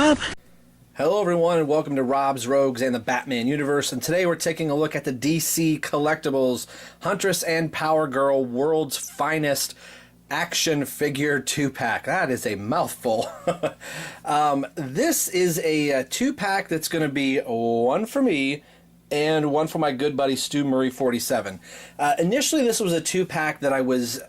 Rob. Hello everyone and welcome to Rob's Rogues and the Batman universe, and today we're taking a look at the DC Collectibles Huntress and Power Girl World's Finest Action Figure 2-pack. That is a mouthful. This is a 2-pack that's going to be one for me and one for my good buddy Stu Murray 47. Initially this was a 2-pack that I was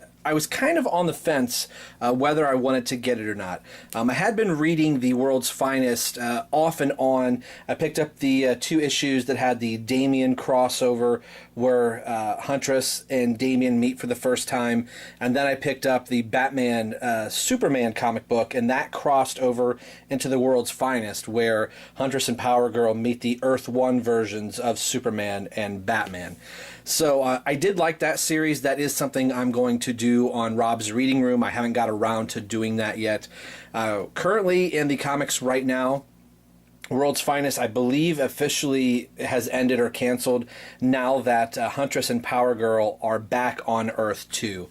kind of on the fence whether I wanted to get it or not. I had been reading the World's Finest off and on. I picked up the 2 issues that had the Damian crossover where Huntress and Damian meet for the first time, and then I picked up the Batman Superman comic book, and that crossed over into the World's Finest where Huntress and Power Girl meet the Earth 1 versions of Superman and Batman. So I did like that series. That is something I'm going to do on Rob's Reading Room. I haven't got around to doing that yet. Currently in the comics right now, World's Finest, I believe, officially has ended or canceled now that Huntress and Power Girl are back on Earth 2.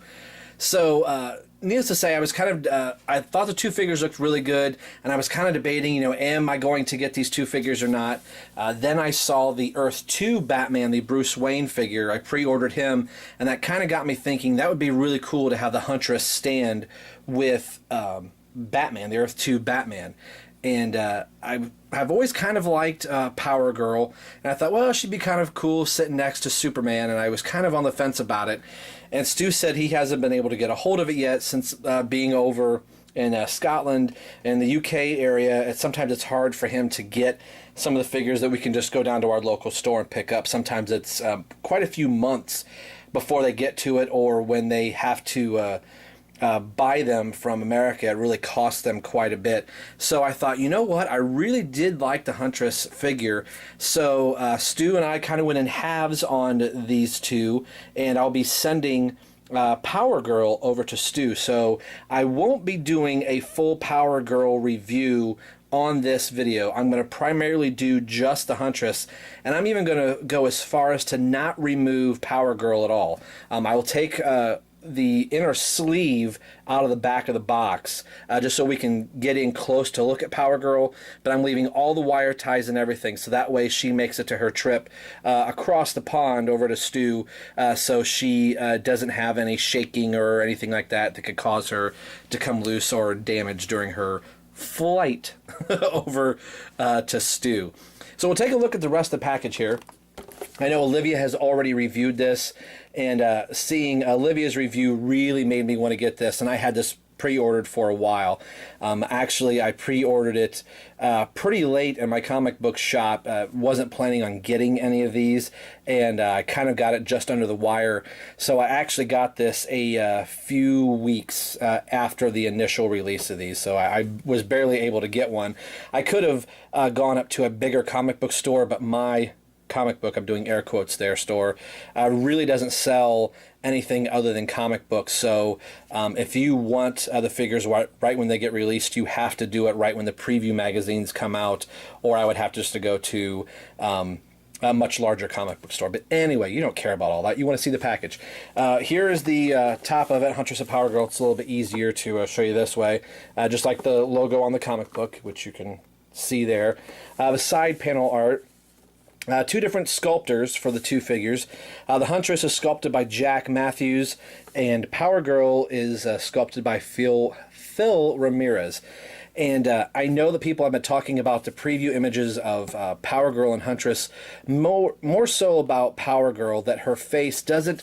So, needless to say, I was kind of, I thought the 2 figures looked really good, and I was kind of debating, you know, am I going to get these 2 figures or not? Then I saw the Earth 2 Batman, the Bruce Wayne figure. I pre-ordered him, and that kind of got me thinking that would be really cool to have the Huntress stand with Batman, the Earth 2 Batman. And I've always kind of liked Power Girl, and I thought, well, she'd be kind of cool sitting next to Superman, and I was kind of on the fence about it. And Stu said he hasn't been able to get a hold of it yet since being over in Scotland and the UK area. Sometimes it's hard for him to get some of the figures that we can just go down to our local store and pick up. Sometimes it's quite a few months before they get to it, or when they have to buy them from America, it really costs them quite a bit. So I thought, you know what, I really did like the Huntress figure. So Stu and I kind of went in halves on these 2, and I'll be sending Power Girl over to Stu. So I won't be doing a full Power Girl review on this video. I'm going to primarily do just the Huntress, and I'm even going to go as far as to not remove Power Girl at all. I will take the inner sleeve out of the back of the box just so we can get in close to look at Power Girl, but I'm leaving all the wire ties and everything, so that way she makes it to her trip across the pond over to Stu, so she doesn't have any shaking or anything like that that could cause her to come loose or damage during her flight over to Stu. So we'll take a look at the rest of the package here. I know Olivia has already reviewed this, and seeing Olivia's review really made me want to get this, and I had this pre-ordered for a while. Actually, I pre-ordered it pretty late in my comic book shop. Wasn't planning on getting any of these, and I kind of got it just under the wire. So I actually got this a few weeks after the initial release of these, so I was barely able to get one. I could have gone up to a bigger comic book store, but my comic book, I'm doing air quotes there, store really doesn't sell anything other than comic books. So if you want the figures right when they get released, you have to do it right when the preview magazines come out, or I would have just to go to a much larger comic book store. But anyway, you don't care about all that. You want to see the package. Here is the top of it, Huntress and Power Girl. It's a little bit easier to show you this way, just like the logo on the comic book, which you can see there. The side panel art. 2 different sculptors for the 2 figures. The Huntress is sculpted by Jack Matthews, and Power Girl is sculpted by Phil Ramirez. And I know that people have been talking about the preview images of Power Girl and Huntress, more so about Power Girl, that her face doesn't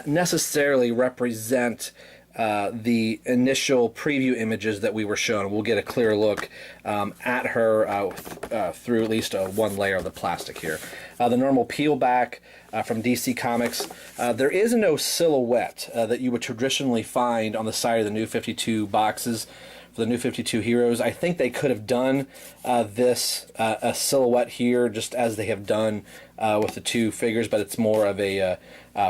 necessarily represent the initial preview images that we were shown. We'll get a clearer look at her through at least one layer of the plastic here. The normal peel back from DC Comics. There is no silhouette that you would traditionally find on the side of the New 52 boxes for the New 52 Heroes. I think they could have done this a silhouette here, just as they have done with the 2 figures, but it's more of a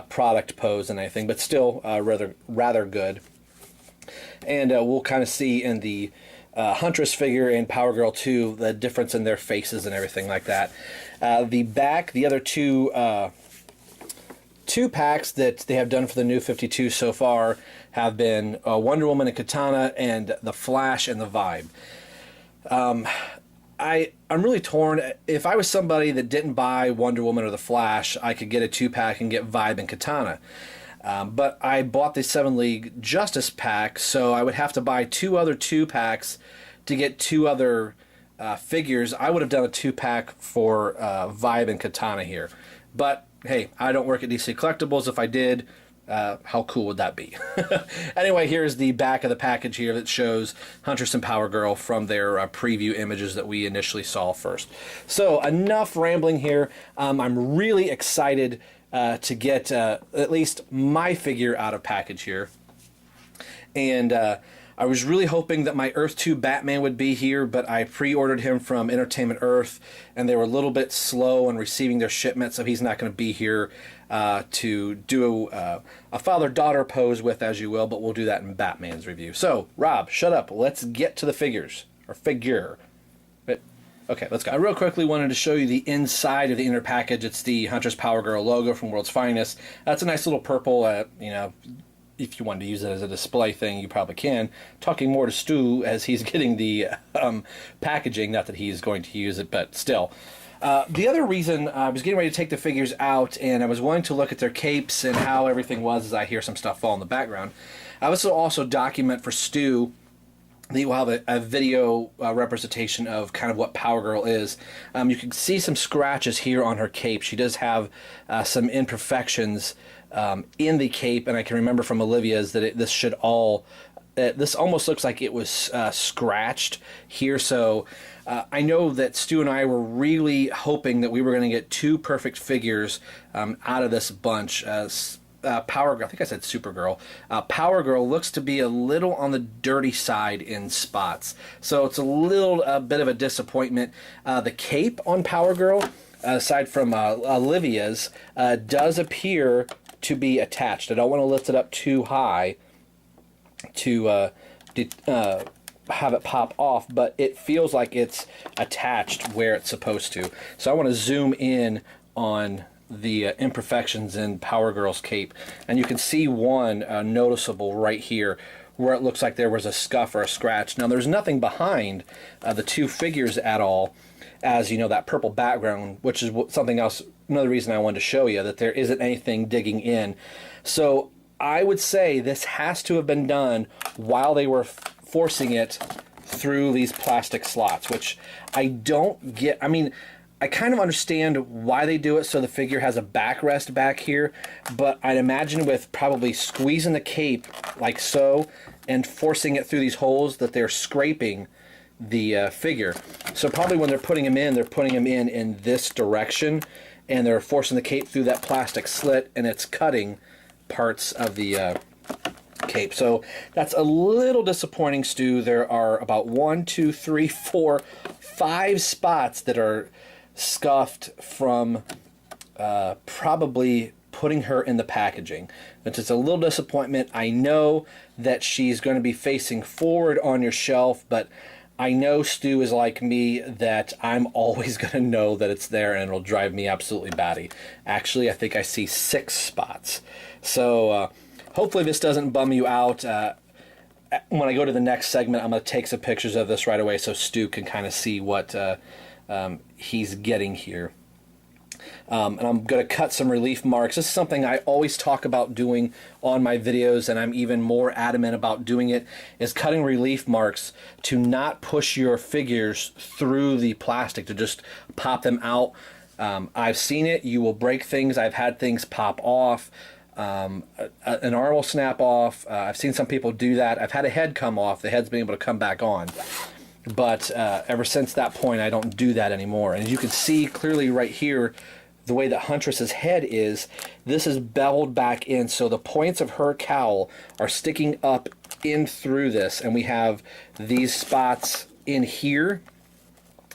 product pose than anything, but still rather good. And we'll kind of see in the Huntress figure and Power Girl 2 the difference in their faces and everything like that. The back, the other two packs that they have done for the New 52 so far have been Wonder Woman and Katana, and the Flash and the Vibe. I'm really torn. If I was somebody that didn't buy Wonder Woman or the Flash, I could get a 2-pack and get Vibe and Katana. But I bought the 7 League Justice pack, so I would have to buy 2 other 2-packs to get 2 other figures. I would have done a 2-pack for Vibe and Katana here. But hey, I don't work at DC Collectibles. If I did, how cool would that be? Anyway, here's the back of the package here that shows Huntress and Power Girl from their preview images that we initially saw first. So enough rambling here. I'm really excited to get at least my figure out of package here. And I was really hoping that my Earth 2 Batman would be here, but I pre-ordered him from Entertainment Earth, and they were a little bit slow in receiving their shipment, so he's not going to be here to do a father-daughter pose with, as you will, but we'll do that in Batman's review. So, Rob, shut up. Let's get to the figures. Or figure. Okay, let's go. I real quickly wanted to show you the inside of the inner package. It's the Huntress Power Girl logo from World's Finest. That's a nice little purple, you know, if you wanted to use it as a display thing, you probably can. Talking more to Stu as he's getting the packaging, not that he's going to use it, but still. The other reason I was getting ready to take the figures out, and I was wanting to look at their capes and how everything was as I hear some stuff fall in the background. I was also document for Stu that you will have a video representation of kind of what Power Girl is. You can see some scratches here on her cape. She does have some imperfections in the cape, and I can remember from Olivia's that this should all... this almost looks like it was scratched here, so I know that Stu and I were really hoping that we were going to get 2 perfect figures out of this bunch. Power Girl, I think I said Supergirl. Power Girl looks to be a little on the dirty side in spots, so it's a little bit of a disappointment. The cape on Power Girl, aside from Olivia's, does appear to be attached. I don't want to lift it up too high to have it pop off, but it feels like it's attached where it's supposed to. So I want to zoom in on the imperfections in Power Girl's cape, and you can see one noticeable right here where it looks like there was a scuff or a scratch. Now there's nothing behind the 2 figures at all, as you know, that purple background, which is something else, another reason I wanted to show you, that there isn't anything digging in. So I would say this has to have been done while they were forcing it through these plastic slots, which I don't get. I mean, I kind of understand why they do it so the figure has a backrest back here, but I'd imagine with probably squeezing the cape like so and forcing it through these holes that they're scraping the figure. So probably when they're putting them in, they're putting them in this direction, and they're forcing the cape through that plastic slit, and it's cutting parts of the cape. So that's a little disappointing, Stu. There are about 1, 2, 3, 4, 5 spots that are scuffed from probably putting her in the packaging. It's just a little disappointment. I know that she's going to be facing forward on your shelf, but I know Stu is like me, that I'm always going to know that it's there, and it'll drive me absolutely batty. Actually, I think I see 6 spots. So hopefully this doesn't bum you out. When I go to the next segment, I'm going to take some pictures of this right away so Stu can kind of see what he's getting here. And I'm going to cut some relief marks. This is something I always talk about doing on my videos, and I'm even more adamant about doing it, is cutting relief marks to not push your figures through the plastic, to just pop them out. I've seen it. You will break things. I've had things pop off. An arm will snap off. I've seen some people do that. I've had a head come off. The head's been able to come back on. But ever since that point, I don't do that anymore. And as you can see clearly right here, the way that Huntress's head is, this is beveled back in, so the points of her cowl are sticking up in through this, and we have these spots in here,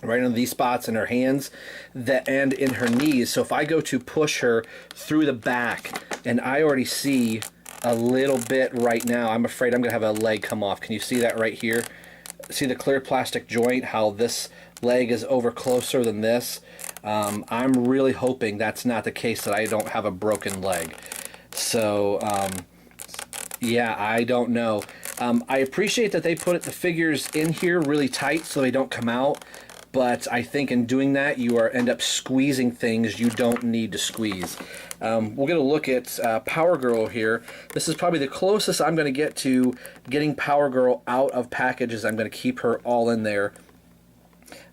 right on these spots in her hands and in her knees. So if I go to push her through the back, and I already see a little bit right now, I'm afraid I'm going to have a leg come off. Can you see that right here? See the clear plastic joint, how this leg is over closer than this? I'm really hoping that's not the case, that I don't have a broken leg. So, yeah, I don't know. I appreciate that they put the figures in here really tight so they don't come out. but I think in doing that you end up squeezing things you don't need to squeeze. We'll get a look at Power Girl here. This is probably the closest I'm going to get to getting Power Girl out of packages. I'm going to keep her all in there.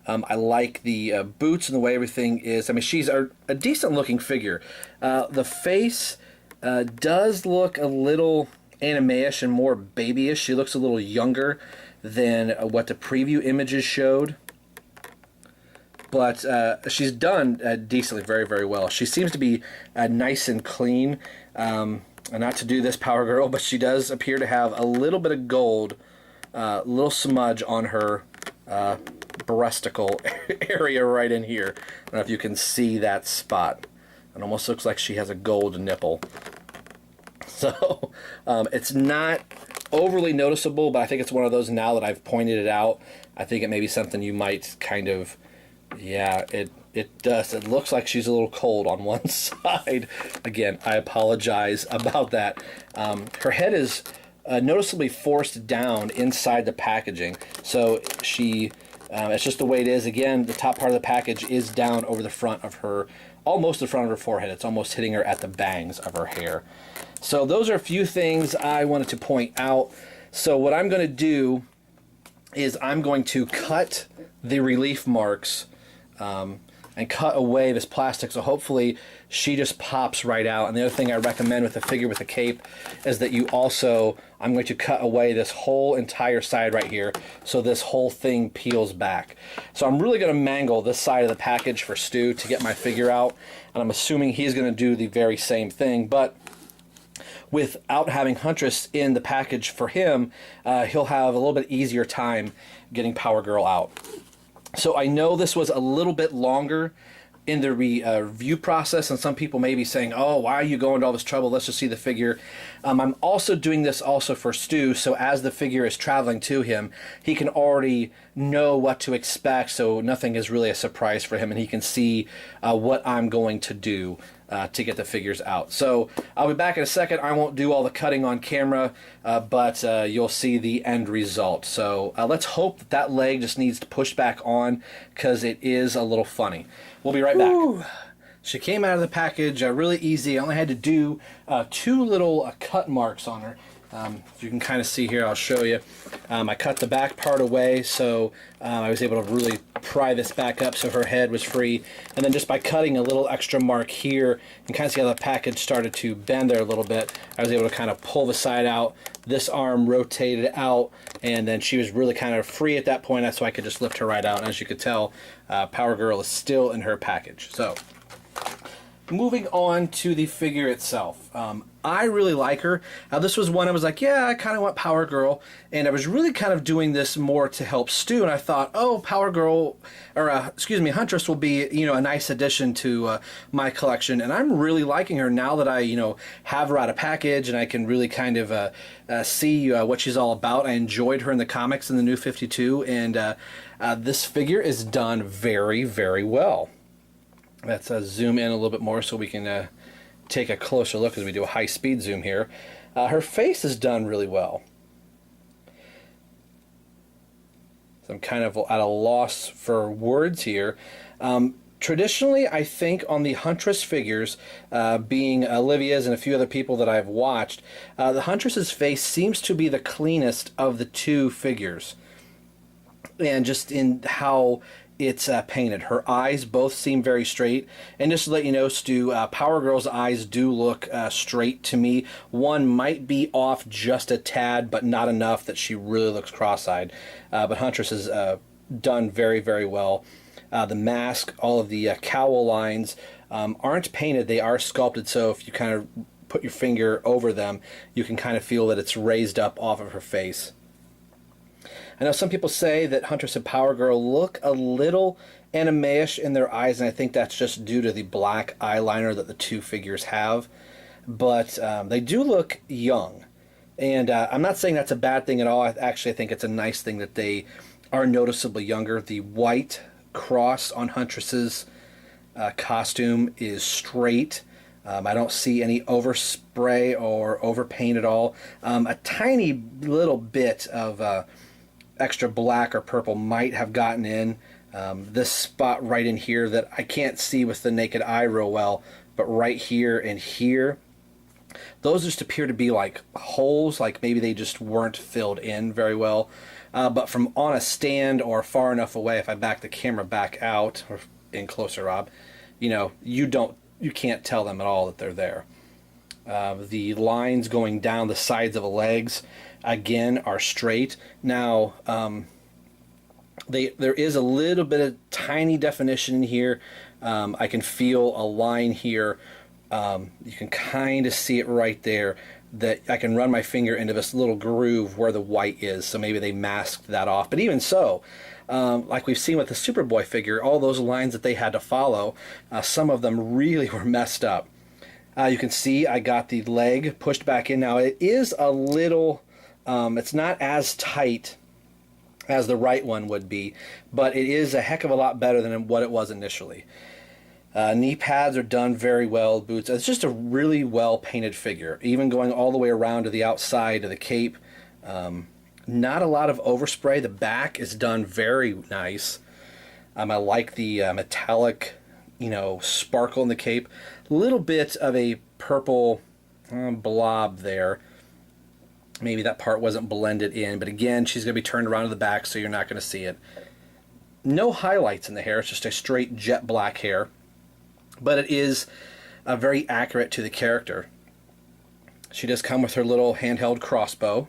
I like the boots and the way everything is. I mean, she's a decent looking figure. The face does look a little anime-ish and more babyish. She looks a little younger than what the preview images showed. But she's done decently, very, very well. She seems to be nice and clean. Not to do this, Power Girl, but she does appear to have a little bit of gold, little smudge on her breasticle area right in here. I don't know if you can see that spot. It almost looks like she has a gold nipple. So it's not overly noticeable, but I think it's one of those, now that I've pointed it out, I think it may be something you might kind of, yeah, it does. It looks like she's a little cold on one side. Again, I apologize about that. Her head is noticeably forced down inside the packaging, so she, it's just the way it is. Again, the top part of the package is down over the front of her, almost the front of her forehead. It's almost hitting her at the bangs of her hair. So those are a few things I wanted to point out. So what I'm going to do is I'm going to cut the relief marks and cut away this plastic, so hopefully she just pops right out. And the other thing I recommend with a figure with a cape is that you also, I'm going to cut away this whole entire side right here so this whole thing peels back. So I'm really going to mangle this side of the package for Stu to get my figure out, and I'm assuming he's going to do the very same thing, but without having Huntress in the package for him, he'll have a little bit easier time getting Power Girl out. So I know this was a little bit longer in the review process, and some people may be saying, oh, why are you going to all this trouble? Let's just see the figure. I'm also doing this also for Stu, so as the figure is traveling to him, he can already know what to expect, so nothing is really a surprise for him, and he can see what I'm going to do to get the figures out. So I'll be back in a second. I won't do all the cutting on camera, but you'll see the end result. So let's hope that that leg just needs to push back on, because it is a little funny. We'll be right back. Ooh. She came out of the package really easy. I only had to do 2 little cut marks on her. If you can kind of see here, I'll show you. I cut the back part away, so I was able to really pry this back up so her head was free. And then just by cutting a little extra mark here, you can kind of see how the package started to bend there a little bit. I was able to kind of pull the side out. This arm rotated out, and then she was really kind of free at that point. That's why I could just lift her right out. And as you could tell, Power Girl is still in her package. So, moving on to the figure itself. I really like her. This was one I was like, yeah, I kind of want Power Girl, and I was really kind of doing this more to help Stu, and I thought, oh, Power Girl, or excuse me, Huntress will be, you know, a nice addition to my collection, and I'm really liking her now that I, you know, have her out of package, and I can really kind of see what she's all about. I enjoyed her in the comics in the New 52, and this figure is done very, very well. Let's zoom in a little bit more so we can take a closer look as we do a high-speed zoom here. Her face is done really well. So I'm kind of at a loss for words here. Traditionally, I think on the Huntress figures, being Olivia's and a few other people that I've watched, the Huntress's face seems to be the cleanest of the 2 figures. And just in how it's painted. Her eyes both seem very straight. And just to let you know, Stu, Power Girl's eyes do look straight to me. One might be off just a tad, but not enough that she really looks cross-eyed. But Huntress is done very, very well. The mask, all of the cowl lines aren't painted. They are sculpted, so if you kind of put your finger over them, you can kind of feel that it's raised up off of her face. I know some people say that Huntress and Power Girl look a little anime-ish in their eyes, and I think that's just due to the black eyeliner that the 2 figures have. But they do look young. And I'm not saying that's a bad thing at all. I actually think it's a nice thing that they are noticeably younger. The white cross on Huntress's costume is straight. I don't see any overspray or overpaint at all. A tiny little bit of extra black or purple might have gotten in This spot right in here that I can't see with the naked eye real well, but right here and here, those just appear to be like holes, like maybe they just weren't filled in very well. But from on a stand or far enough away, if I back the camera back out, or in closer, Rob, you know, you can't tell them at all that they're there. The lines going down the sides of the legs, again, are straight. Now, there is a little bit of tiny definition in here. I can feel a line here. You can kind of see it right there, that I can run my finger into this little groove where the white is, so maybe they masked that off. But even so, like we've seen with the Superboy figure, all those lines that they had to follow, some of them really were messed up. You can see I got the leg pushed back in. Now it is a little, it's not as tight as the right one would be, but it is a heck of a lot better than what it was initially. Knee pads are done very well, boots. It's just a really well painted figure, even going all the way around to the outside of the cape. Not a lot of overspray. The back is done very nice. I like the metallic, you know, sparkle in the cape. A little bit of a purple blob there. Maybe that part wasn't blended in, but again, she's going to be turned around to the back, so you're not going to see it. No highlights in the hair. It's just a straight jet black hair. But it is very accurate to the character. She does come with her little handheld crossbow.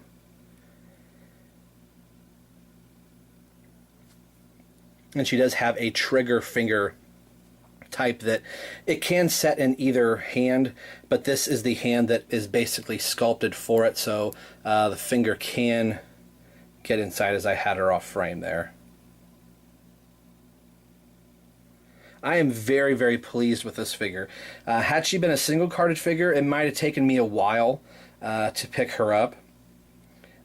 And she does have a trigger finger type that it can set in either hand, but this is the hand that is basically sculpted for it, so the finger can get inside as I had her off frame there. I am very, very pleased with this figure. Had she been a single-carded figure, it might have taken me a while to pick her up.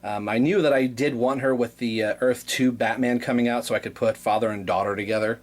I knew that I did want her with the Earth 2 Batman coming out so I could put father and daughter together.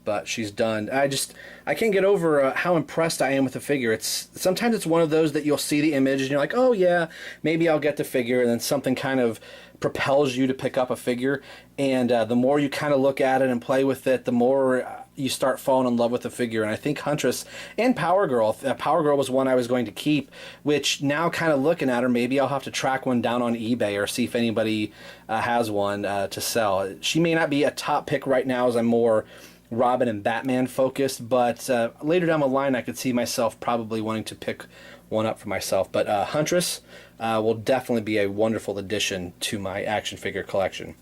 But she's done. I can't get over how impressed I am with the figure. Sometimes it's one of those that you'll see the image and you're like, oh yeah, maybe I'll get the figure, and then something kind of propels you to pick up a figure, and the more you kind of look at it and play with it, the more you start falling in love with the figure. And I think Huntress and Power Girl, Power Girl was one I was going to keep, which now kind of looking at her, maybe I'll have to track one down on eBay or see if anybody has one to sell. She may not be a top pick right now, as I'm more Robin and Batman focused, but later down the line I could see myself probably wanting to pick one up for myself. But Huntress will definitely be a wonderful addition to my action figure collection.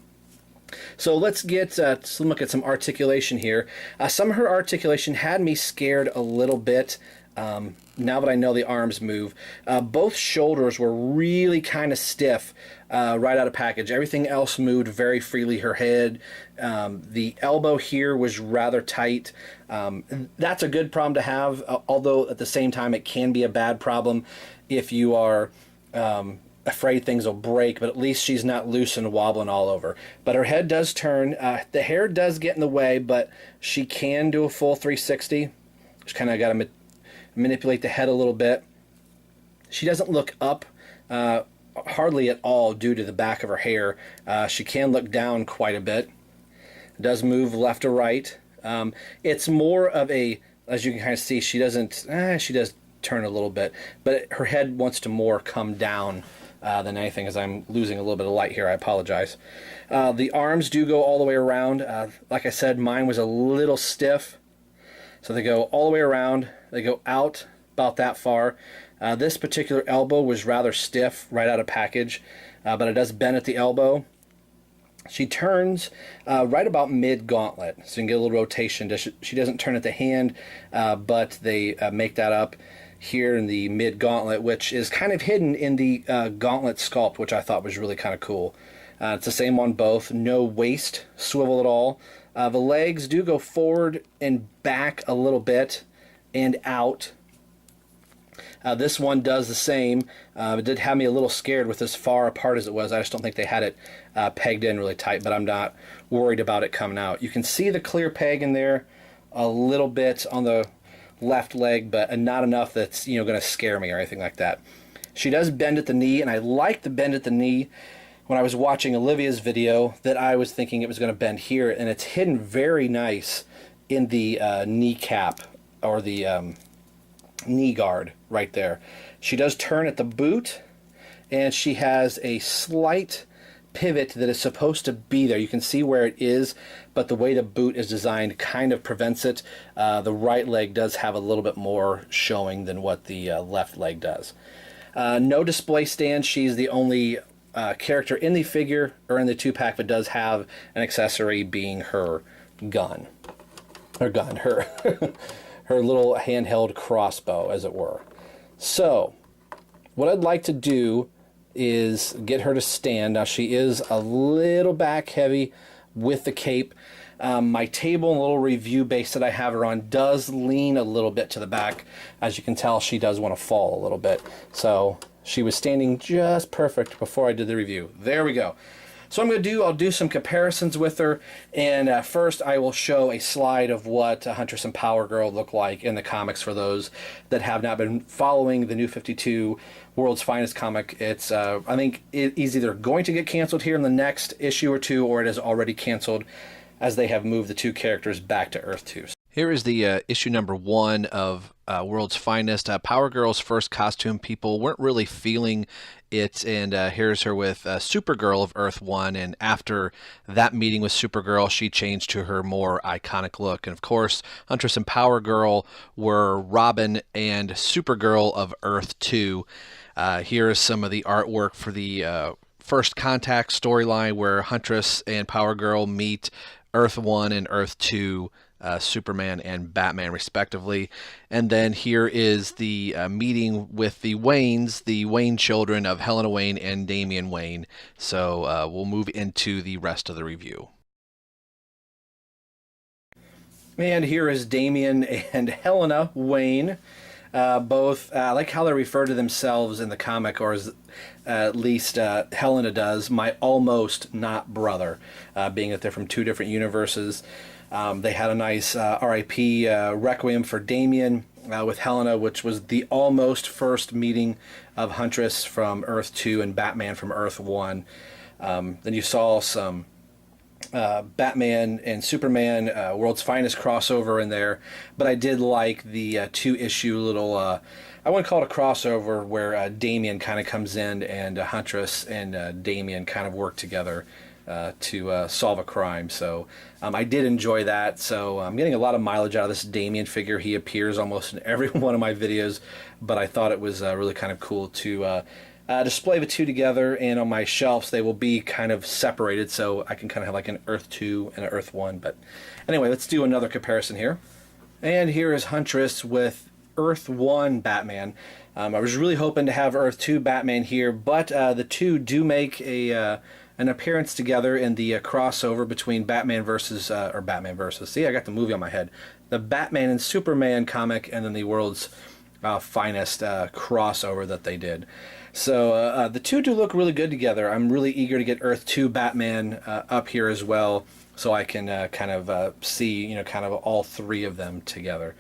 So let's get some look at some articulation here. Some of her articulation had me scared a little bit. Now that I know the arms move, both shoulders were really kind of stiff right out of package. Everything else moved very freely. Her head, the elbow here was rather tight. That's a good problem to have, although at the same time it can be a bad problem if you are afraid things will break, but at least she's not loose and wobbling all over. But her head does turn. The hair does get in the way, but she can do a full 360. Just kind of got to manipulate the head a little bit. She doesn't look up hardly at all due to the back of her hair. She can look down quite a bit. Does move left to right. It's more of a, as you can kind of see, she doesn't, she does turn a little bit, but her head wants to more come down than anything. As I'm losing a little bit of light here, I apologize. The arms do go all the way around. Like I said, mine was a little stiff, so they go all the way around. They go out about that far. This particular elbow was rather stiff right out of package, but it does bend at the elbow. She turns right about mid-gauntlet, so you can get a little rotation. She doesn't turn at the hand, but they make that up here in the mid-gauntlet, which is kind of hidden in the gauntlet sculpt, which I thought was really kind of cool. It's the same on both. No waist swivel at all. The legs do go forward and back a little bit and out. This one does the same. It did have me a little scared with as far apart as it was. I just don't think they had it pegged in really tight, but I'm not worried about it coming out. You can see the clear peg in there a little bit on the left leg, but not enough that's going to scare me or anything like that. She does bend at the knee, and I like the bend at the knee. when I was watching Olivia's video that I was thinking it was going to bend here, and it's hidden very nice in the kneecap, or the knee guard right there. She does turn at the boot, and she has a slight pivot that is supposed to be there. You can see where it is, but the way the boot is designed kind of prevents it. The right leg does have a little bit more showing than what the left leg does. No display stand. She's the only character in the figure, or in the 2-pack, that does have an accessory, being her gun. Her her little handheld crossbow, as it were. So, what I'd like to do is get her to stand. Now, she is a little back heavy with the cape. My table and little review base that I have her on does lean a little bit to the back. As you can tell, she does want to fall a little bit. So, she was standing just perfect before I did the review. There we go. So I'll do some comparisons with her, and first I will show a slide of what Huntress and Power Girl look like in the comics for those that have not been following the New 52 World's Finest comic. It's I think it is either going to get canceled here in the next issue or two, or it is already canceled, as they have moved the two characters back to Earth 2. Here is the issue number 1 of World's Finest. Power Girl's first costume, people weren't really feeling it, and here's her with Supergirl of Earth 1, and after that meeting with Supergirl, she changed to her more iconic look. And of course, Huntress and Power Girl were Robin and Supergirl of Earth 2. Here is some of the artwork for the First Contact storyline, where Huntress and Power Girl meet Earth 1 and Earth 2, Superman and Batman, respectively. And then here is the meeting with the Waynes, the Wayne children of Helena Wayne and Damian Wayne. So we'll move into the rest of the review. And here is Damian and Helena Wayne. Both, I like how they refer to themselves in the comic, or as at least Helena does, my almost not brother, being that they're from two different universes. They had a nice R.I.P. Requiem for Damian with Helena, which was the almost first meeting of Huntress from Earth 2 and Batman from Earth 1. Then you saw some Batman and Superman World's Finest crossover in there, but I did like the 2-issue little, I wouldn't call it a crossover, where Damian kind of comes in, and Huntress and Damian kind of work together to solve a crime. So I did enjoy that. So I'm getting a lot of mileage out of this Damian figure. He appears almost in every one of my videos, but I thought it was really kind of cool to display the two together, and on my shelves they will be kind of separated, so I can kind of have like an Earth 2 and an Earth 1. But anyway, let's do another comparison here. And here is Huntress with Earth 1 Batman. I was really hoping to have Earth 2 Batman here, but the two do make an appearance together in the crossover between Batman versus, see, I got the movie on my head, the Batman and Superman comic, and then the World's Finest crossover that they did. So the two do look really good together. I'm really eager to get Earth 2 Batman up here as well, so I can kind of see, kind of all three of them together.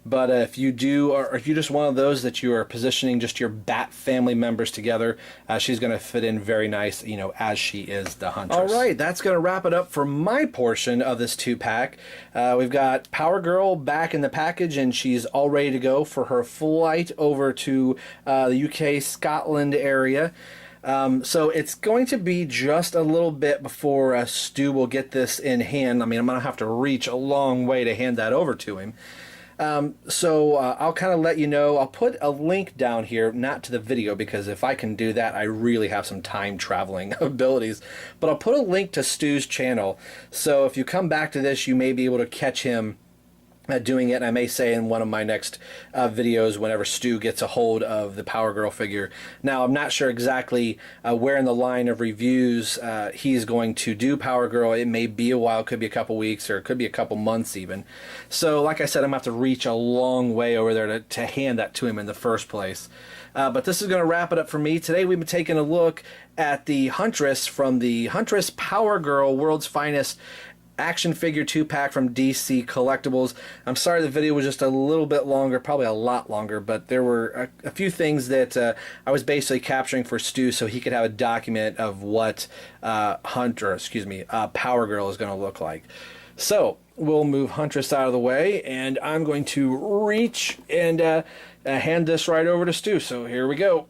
But if you do, or if you're just one of those that you are positioning just your Bat family members together, she's going to fit in very nice, as she is the Huntress. All right, that's going to wrap it up for my portion of this 2-pack. We've got Power Girl back in the package, and she's all ready to go for her flight over to the UK, Scotland area. So it's going to be just a little bit before Stu will get this in hand. I mean, I'm going to have to reach a long way to hand that over to him. So I'll kind of let you know. I'll put a link down here, not to the video, because if I can do that, I really have some time traveling abilities. But I'll put a link to Stu's channel. So if you come back to this, you may be able to catch him doing it. And I may say in one of my next videos, whenever Stu gets a hold of the Power Girl figure. Now, I'm not sure exactly where in the line of reviews he's going to do Power Girl. It may be a while, it could be a couple weeks, or it could be a couple months even. So like I said, I'm going to have to reach a long way over there to hand that to him in the first place. But this is going to wrap it up for me. Today we've been taking a look at the Huntress from the Huntress Power Girl World's Finest action figure 2-pack from DC Collectibles. I'm sorry the video was just a little bit longer, probably a lot longer, but there were a few things that I was basically capturing for Stu so he could have a document of what Power Girl is going to look like. So we'll move Huntress out of the way, and I'm going to reach and hand this right over to Stu. So here we go.